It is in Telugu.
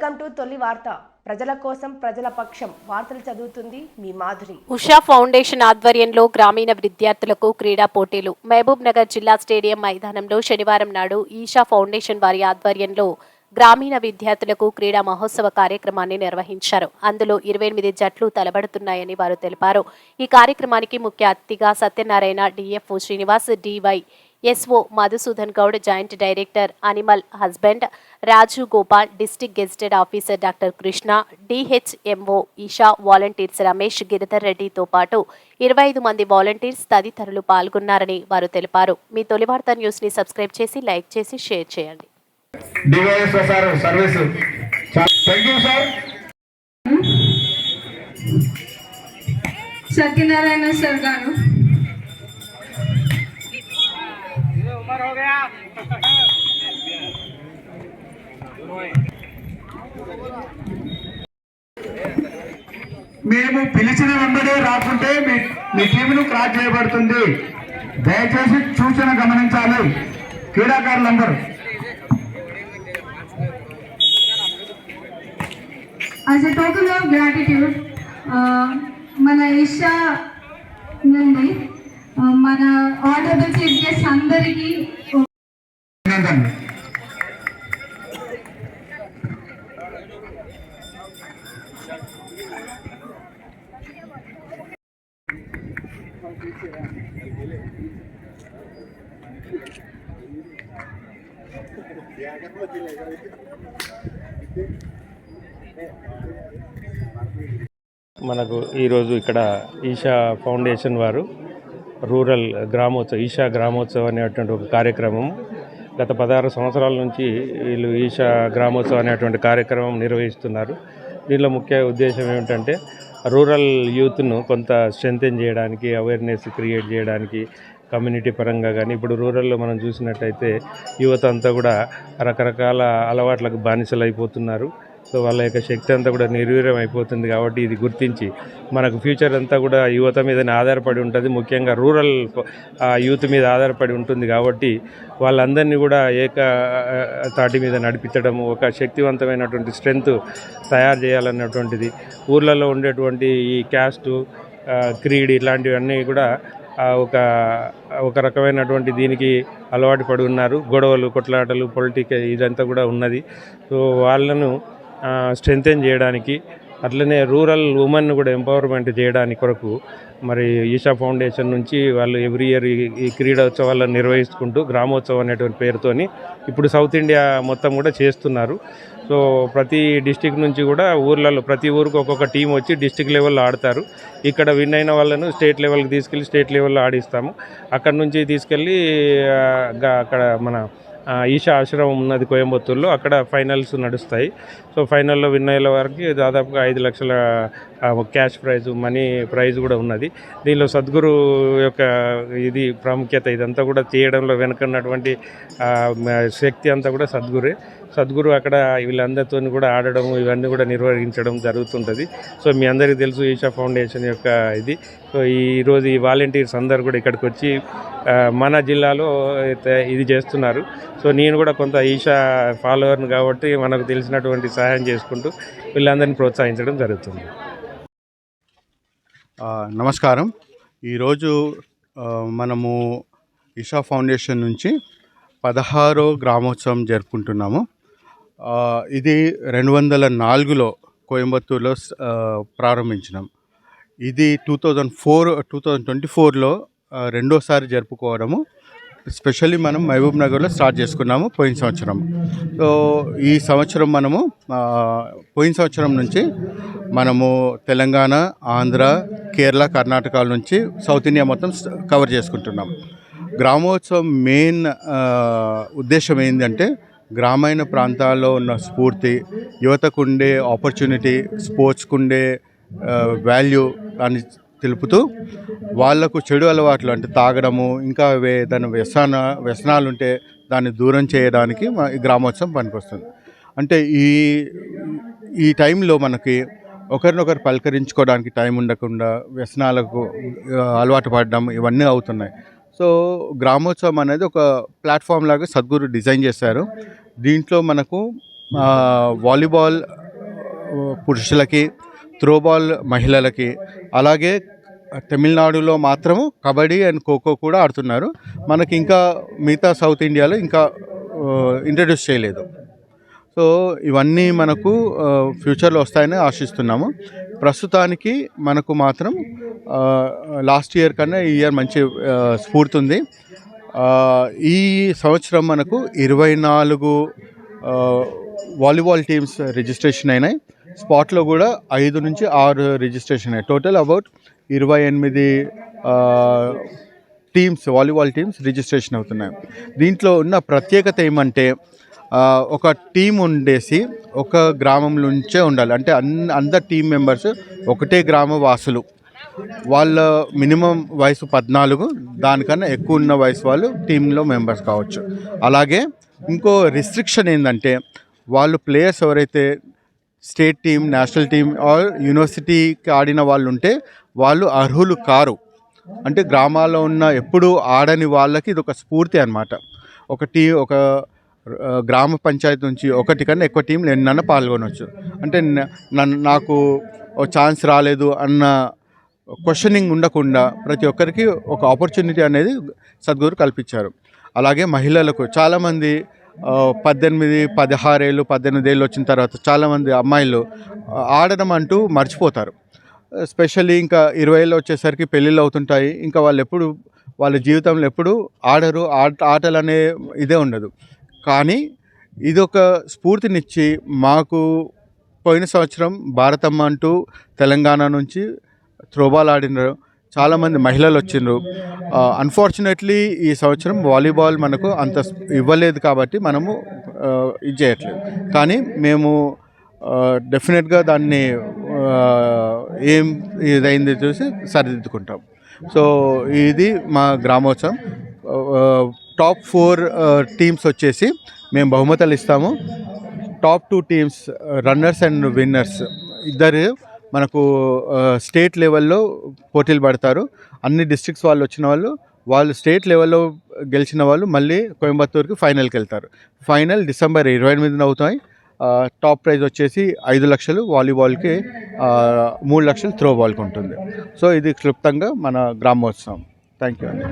వెల్కమ్ టు తొలి వార్త. ప్రజల కోసం ప్రజల పక్షం వార్తలు చదువుతుంది మీ మాధురి. ఉషా ఫౌండేషన్ ఆధ్వర్యంలో గ్రామీణ విద్యార్థులకు క్రీడా పోటీలు. మహబూబ్ నగర్ జిల్లా స్టేడియం మైదానంలో శనివారం నాడు ఈషా ఫౌండేషన్ వారి ఆధ్వర్యంలో గ్రామీణ విద్యార్థులకు క్రీడా మహోత్సవ కార్యక్రమాన్ని నిర్వహించారు. అందులో 28 జట్లు తలబడుతున్నాయని వారు తెలిపారు. ఈ కార్యక్రమానికి ముఖ్య అతిథిగా Satyanarayana, DFO Srinivas, DY SO Madhusudan Goud, joint director animal husband Raju Gopal, district gazetted officer doctor Krishna, DHMO Esha, volunteers Ramesh, Giridhar రెడ్డితో పాటు 25 మంది వాలంటీర్స్ తదితరులు పాల్గొన్నారని వారు తెలిపారు. మీ తొలి వార్త న్యూస్ ని సబ్స్క్రైబ్ చేసి, లైక్ చేసి, షేర్ చేయండి. సత్యనారాయణ సార్ గారు మేము పిలిచిన వెంబడే రాకుంటే మీ టీమును క్రాస్ చేయబడుతుంది. దయచేసి సూచన గమనించాలి క్రీడాకారులందరూ. As a token of gratitude మన ఇషా నుండి మన ఆనరబుల్ చీఫ్ గెస్ట్ అందరికీ మనకు ఈరోజు ఇక్కడ ఈషా ఫౌండేషన్ వారు రూరల్ గ్రామోత్సవం, ఈషా గ్రామోత్సవం అనేటువంటి ఒక కార్యక్రమం గత 16 సంవత్సరాల నుంచి వీళ్ళు ఈషా గ్రామోత్సవం అనేటువంటి కార్యక్రమం నిర్వహిస్తున్నారు. దీనిలో ముఖ్య ఉద్దేశం ఏమిటంటే రూరల్ యూత్ను కొంత స్ట్రెంథెన్ చేయడానికి, అవేర్నెస్ క్రియేట్ చేయడానికి, కమ్యూనిటీ పరంగా కానీ ఇప్పుడు రూరల్లో మనం చూసినట్టయితే యువత అంతా కూడా రకరకాల అలవాట్లకు బానిసలు అయిపోతున్నారు. సో వాళ్ళ యొక్క శక్తి అంతా కూడా నిర్వీర్యం అయిపోతుంది. కాబట్టి ఇది గుర్తించి మనకు ఫ్యూచర్ అంతా కూడా యువత మీదనే ఆధారపడి ఉంటుంది, ముఖ్యంగా రూరల్ యూత్ మీద ఆధారపడి ఉంటుంది. కాబట్టి వాళ్ళందరినీ కూడా తాటి మీద నడిపించడం, ఒక శక్తివంతమైనటువంటి స్ట్రెంగ్త్ తయారు చేయాలన్నటువంటిది. ఊర్లలో ఉండేటువంటి ఈ క్యాస్టు, క్రీడ్ ఇలాంటివన్నీ కూడా ఒక రకమైనటువంటి దీనికి అలవాటు పడి ఉన్నారు. గొడవలు, కొట్లాటలు, పొలిటికల్ ఇదంతా కూడా ఉన్నది. సో వాళ్ళను స్ట్రెంథెన్ చేయడానికి, అట్లనే రూరల్ ఉమెన్ కూడా ఎంపవర్మెంట్ చేయడానికి కొరకు మరి ఈషా ఫౌండేషన్ నుంచి వాళ్ళు ఎవ్రీ ఇయర్ ఈ క్రీడోత్సవాలను నిర్వహించుకుంటూ గ్రామోత్సవం అనేటువంటి పేరుతోని ఇప్పుడు సౌత్ ఇండియా మొత్తం కూడా చేస్తున్నారు. సో ప్రతి డిస్టిక్ నుంచి కూడా ఊర్లలో ప్రతి ఊరికి ఒక్కొక్క టీం వచ్చి డిస్టిక్ లెవెల్లో ఆడతారు. ఇక్కడ విన్ అయిన వాళ్ళను స్టేట్ లెవెల్కి తీసుకెళ్ళి స్టేట్ లెవెల్లో ఆడిస్తాము. అక్కడ నుంచి తీసుకెళ్ళి అక్కడ మన ఈషా ఆశ్రమం ఉన్నది కోయంబత్తూరులో, అక్కడ ఫైనల్స్ నడుస్తాయి. సో ఫైనల్లో విన్ అయ్యే వారికి దాదాపుగా 5 లక్షల క్యాష్ ప్రైజ్, మనీ ప్రైజ్ కూడా ఉన్నది. దీనిలో సద్గురు యొక్క ఇది ప్రాముఖ్యత, ఇదంతా కూడా చేయడంలో వెనుకన్నటువంటి శక్తి అంతా కూడా సద్గురు అక్కడ వీళ్ళందరితో కూడా ఆడడం, ఇవన్నీ కూడా నిర్వహించడం జరుగుతుంటుంది. సో మీ అందరికీ తెలుసు ఈషా ఫౌండేషన్ యొక్క ఇది. సో ఈరోజు ఈ వాలంటీర్స్ అందరు కూడా ఇక్కడికి వచ్చి మన జిల్లాలో ఇది చేస్తున్నారు. సో నేను కూడా కొంత ఈషా ఫాలోవర్ని కాబట్టి మనకు తెలిసినటువంటి సహాయం చేసుకుంటూ వీళ్ళందరినీ ప్రోత్సహించడం జరుగుతుంది. నమస్కారం. ఈరోజు మనము ఈషా ఫౌండేషన్ నుంచి 16వ గ్రామోత్సవం జరుపుకుంటున్నాము. ఇది 2004లో కోయంబత్తూరులో ప్రారంభించినాం. ఇది 2024లో రెండోసారి జరుపుకోవడము. స్పెషల్లీ మనం మహబూబ్ నగర్లో స్టార్ట్ చేసుకున్నాము పోయిన సంవత్సరం. సో ఈ సంవత్సరం మనము పోయిన సంవత్సరం నుంచి మనము తెలంగాణ, ఆంధ్ర, కేరళ, కర్ణాటక నుంచి సౌత్ ఇండియా మొత్తం కవర్ చేసుకుంటున్నాం. గ్రామోత్సవం మెయిన్ ఉద్దేశం ఏంటంటే గ్రామీణ ప్రాంతాల్లో ఉన్న స్ఫూర్తి, యువతకు ఉండే ఆపర్చునిటీ, స్పోర్ట్స్కు ఉండే వాల్యూ అని తెలుపుతూ వాళ్లకు చెడు అలవాట్లు అంటే తాగడము, ఇంకా ఏదైనా వ్యసనాలు ఉంటే దాన్ని దూరం చేయడానికి ఈ గ్రామోత్సవం పనికొస్తుంది. అంటే ఈ టైంలో మనకి ఒకరినొకరు పలకరించుకోవడానికి టైం ఉండకుండా వ్యసనాలకు అలవాటు పడడం ఇవన్నీ అవుతున్నాయి. సో గ్రామోత్సవం అనేది ఒక ప్లాట్ఫామ్ లాగా సద్గురు డిజైన్ చేశారు. దీంట్లో మనకు వాలీబాల్ పురుషులకి, త్రోబాల్ మహిళలకి, అలాగే తమిళనాడులో మాత్రము కబడ్డీ అండ్ ఖోఖో కూడా ఆడుతున్నారు. మనకి ఇంకా మిగతా సౌత్ ఇండియాలో ఇంకా ఇంట్రడ్యూస్ చేయలేదు. సో ఇవన్నీ మనకు ఫ్యూచర్లో వస్తాయని ఆశిస్తున్నాము. ప్రస్తుతానికి మనకు మాత్రం లాస్ట్ ఇయర్ కన్నా ఈ ఇయర్ మంచి స్ఫూర్తి ఉంది. ఈ సంవత్సరం మనకు 24 వాలీబాల్ టీమ్స్ రిజిస్ట్రేషన్ అయినాయి. స్పాట్లో కూడా 5 నుంచి 6 రిజిస్ట్రేషన్ అయ్యాయి. Total about 28 teams, volleyball teams registration అవుతున్నాయి. దీంట్లో ఉన్న ప్రత్యేకత ఏమంటే ఒక టీం ఉండేసి ఒక గ్రామం నుంచే ఉండాలి. అంటే అందరు టీం మెంబర్స్ ఒకటే గ్రామ వాసులు. వాళ్ళ మినిమం వయసు 14, దానికన్నా ఎక్కువ ఉన్న వయసు వాళ్ళు టీంలో మెంబర్స్ కావచ్చు. అలాగే ఇంకో రిస్ట్రిక్షన్ ఏంటంటే వాళ్ళు ప్లేయర్స్ ఎవరైతే state team, national team or యూనివర్సిటీకి ఆడిన వాళ్ళు ఉంటే వాళ్ళు అర్హులు కారు. అంటే గ్రామాల్లో ఉన్న ఎప్పుడు ఆడని వాళ్ళకి ఇది ఒక స్ఫూర్తి అన్నమాట. ఒక గ్రామ పంచాయతీ నుంచి ఒకటి కన్నా ఎక్కువ టీంలు ఎన్నైనా పాల్గొనవచ్చు. అంటే నాకు ఛాన్స్ రాలేదు అన్న క్వశ్చనింగ్ ఉండకుండా ప్రతి ఒక్కరికి ఒక ఆపర్చునిటీ అనేది సద్గురు కల్పించారు. అలాగే మహిళలకు చాలామంది 18, 16 ఏళ్ళు, 18 ఏళ్ళు వచ్చిన తర్వాత చాలామంది అమ్మాయిలు ఆడడం అంటూ మర్చిపోతారు. స్పెషల్లీ ఇంకా 20 ఏళ్ళు వచ్చేసరికి పెళ్ళిళ్ళు అవుతుంటాయి. ఇంకా వాళ్ళు ఎప్పుడు వాళ్ళ జీవితంలో ఎప్పుడు ఆడరు, ఆటలు అనే ఇదే ఉండదు. కానీ ఇదొక స్ఫూర్తినిచ్చి మాకు పోయిన సంవత్సరం భారతమ్మ అంటూ తెలంగాణ నుంచి త్రోబాల్ ఆడినారు. చాలామంది మహిళలు వచ్చిండ్రు. అన్ఫార్చునేట్లీ ఈ సంవత్సరం వాలీబాల్ మనకు అంత ఇవ్వలేదు కాబట్టి మనము ఇది చేయట్లేదు. కానీ మేము డెఫినెట్గా దాన్ని ఏం ఇదైంది చూసి సరిదిద్దుకుంటాం. సో ఇది మా గ్రామోత్సవం. టాప్ 4 టీమ్స్ వచ్చేసి మేము బహుమతులు ఇస్తాము. Top 2 teams runners and winners ఇద్దరు మనకు స్టేట్ లెవెల్లో పోటీలు పడతారు. అన్ని డిస్ట్రిక్ట్స్ వాళ్ళు వచ్చిన వాళ్ళు స్టేట్ లెవెల్లో గెలిచిన వాళ్ళు మళ్ళీ కోయంబత్తూరుకి ఫైనల్కి వెళ్తారు. ఫైనల్ డిసెంబర్ 28న అవుతాయి. టాప్ ప్రైజ్ వచ్చేసి 5 లక్షలు వాలీబాల్కి, 3 లక్షలు త్రోబాల్కి ఉంటుంది. సో ఇది క్లుప్తంగా మన గ్రామోత్సవం. థ్యాంక్ యూ అండి.